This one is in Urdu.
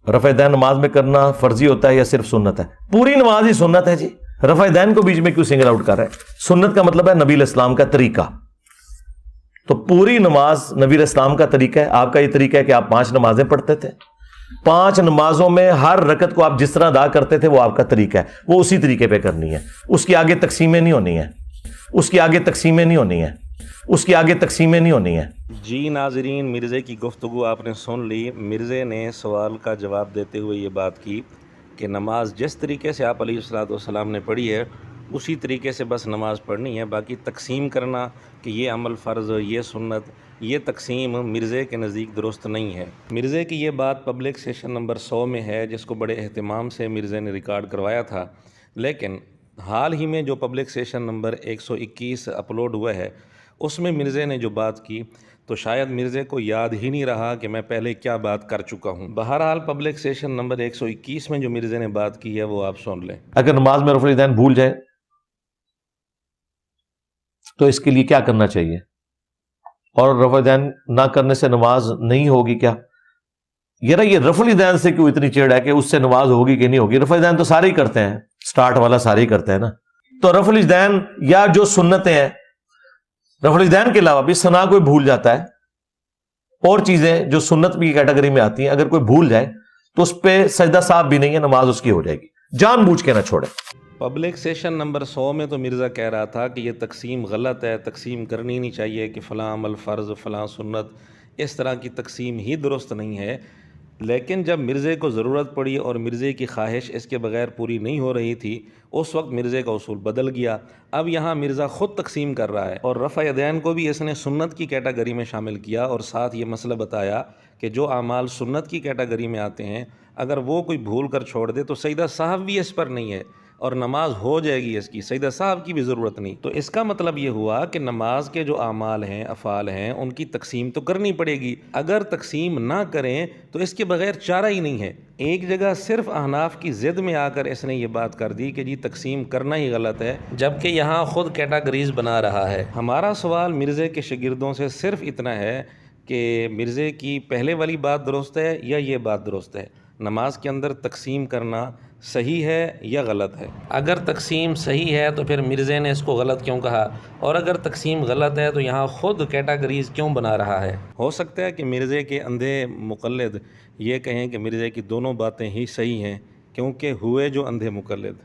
رفع دین نماز میں کرنا فرضی ہوتا ہے یا صرف سنت ہے؟ پوری نماز ہی سنت ہے جی، رفع دین کو بیچ میں کیوں سنگل آؤٹ کر رہے ہیں؟ سنت کا مطلب ہے نبی علیہ السلام کا طریقہ، تو پوری نماز نبی علیہ السلام کا طریقہ ہے۔ آپ کا یہ طریقہ ہے کہ آپ 5 نمازیں پڑھتے تھے، 5 نمازوں میں ہر رکعت کو آپ جس طرح ادا کرتے تھے وہ آپ کا طریقہ ہے، وہ اسی طریقے پہ کرنی ہے، اس کی آگے تقسیمیں نہیں ہونی ہیں، اس کی آگے تقسیمیں نہیں ہونی ہیں، اس کی آگے تقسیمیں نہیں ہونی ہیں۔ جی ناظرین، مرزے کی گفتگو آپ نے سن لی۔ مرزے نے سوال کا جواب دیتے ہوئے یہ بات کی کہ نماز جس طریقے سے آپ علیہ الصلوۃ نے پڑھی ہے اسی طریقے سے بس نماز پڑھنی ہے، باقی تقسیم کرنا کہ یہ عمل فرض، یہ سنت، یہ تقسیم مرزے کے نزدیک درست نہیں ہے۔ مرزے کی یہ بات پبلک سیشن نمبر 100 میں ہے، جس کو بڑے اہتمام سے مرزے نے ریکارڈ کروایا تھا، لیکن حال ہی میں جو پبلک سیشن نمبر 121 اپلوڈ ہوا ہے اس میں مرزے نے جو بات کی تو شاید مرزے کو یاد ہی نہیں رہا کہ میں پہلے کیا بات کر چکا ہوں۔ بہرحال پبلک سیشن نمبر 121 میں جو مرزے نے بات کی ہے وہ آپ سن لیں۔ اگر نماز میں رفع الیدین بھول جائے تو اس کے لیے کیا کرنا چاہیے؟ اور رفع الیدین نہ کرنے سے نماز نہیں ہوگی کیا؟ یہ رفع الیدین سے کیوں اتنی چڑ ہے کہ اس سے نماز ہوگی کہ نہیں ہوگی؟ رفع الیدین تو سارے ہی کرتے ہیں، سٹارٹ والا سارے ہی کرتے ہیں نا۔ تو رفع الیدین یا جو سنتیں ہیں، رفع الیدین کے علاوہ بھی ثنا کوئی بھول جاتا ہے، اور چیزیں جو سنت بھی کیٹیگری میں آتی ہیں، اگر کوئی بھول جائے تو اس پہ سجدہ صاحب بھی نہیں ہے، نماز اس کی ہو جائے گی، جان بوجھ کے نہ چھوڑے۔ پبلک سیشن نمبر 100 میں تو مرزا کہہ رہا تھا کہ یہ تقسیم غلط ہے، تقسیم کرنی نہیں چاہیے کہ فلاں عمل فرض، فلاں سنت، اس طرح کی تقسیم ہی درست نہیں ہے۔ لیکن جب مرزے کو ضرورت پڑی اور مرزے کی خواہش اس کے بغیر پوری نہیں ہو رہی تھی، اس وقت مرزے کا اصول بدل گیا۔ اب یہاں مرزا خود تقسیم کر رہا ہے، اور رفع یدین کو بھی اس نے سنت کی کیٹیگری میں شامل کیا، اور ساتھ یہ مسئلہ بتایا کہ جو اعمال سنت کی کیٹیگری میں آتے ہیں اگر وہ کوئی بھول کر چھوڑ دے تو سجدہ صاحب بھی اس پر نہیں ہے، اور نماز ہو جائے گی، اس کی سجدہ صاحب کی بھی ضرورت نہیں۔ تو اس کا مطلب یہ ہوا کہ نماز کے جو اعمال ہیں، افعال ہیں، ان کی تقسیم تو کرنی پڑے گی۔ اگر تقسیم نہ کریں تو اس کے بغیر چارہ ہی نہیں ہے۔ ایک جگہ صرف احناف کی ضد میں آ کر اس نے یہ بات کر دی کہ جی تقسیم کرنا ہی غلط ہے، جبکہ یہاں خود کیٹیگریز بنا رہا ہے۔ ہمارا سوال مرزے کے شاگردوں سے صرف اتنا ہے کہ مرزے کی پہلے والی بات درست ہے یا یہ بات درست ہے؟ نماز کے اندر تقسیم کرنا صحیح ہے یا غلط ہے؟ اگر تقسیم صحیح ہے تو پھر مرزے نے اس کو غلط کیوں کہا، اور اگر تقسیم غلط ہے تو یہاں خود کیٹیگریز کیوں بنا رہا ہے؟ ہو سکتا ہے کہ مرزے کے اندھے مقلد یہ کہیں کہ مرزے کی دونوں باتیں ہی صحیح ہیں، کیونکہ ہوئے جو اندھے مقلد۔